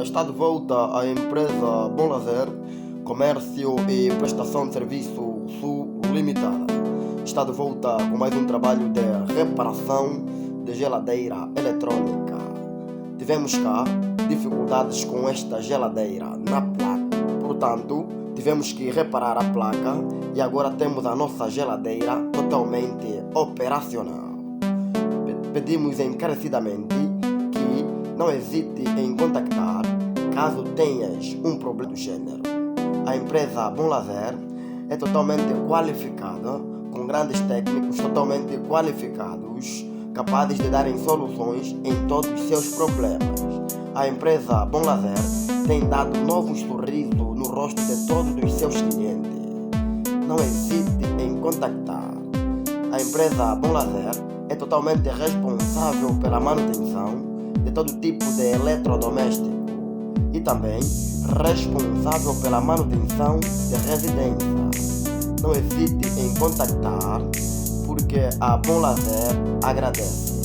Está de volta a empresa Bom Lazer, Comércio e Prestação de Serviço Sul Limitada. Está de volta com mais um trabalho de reparação de geladeira eletrônica. Tivemos cá dificuldades com esta geladeira na placa, portanto, tivemos que reparar a placa e agora temos a nossa geladeira totalmente operacional. Pedimos encarecidamente que não hesite em contactar caso tenhas um problema do gênero. A empresa Bom Lazer é totalmente qualificada, com grandes técnicos totalmente qualificados, capazes de darem soluções em todos os seus problemas. A empresa Bom Lazer tem dado um novo sorriso no rosto de todos os seus clientes. Não hesite em contactar. A empresa Bom Lazer é totalmente responsável pela manutenção de todo tipo de eletrodoméstico e também responsável pela manutenção de residência. Não hesite em contactar, porque a Bom Lazer agradece.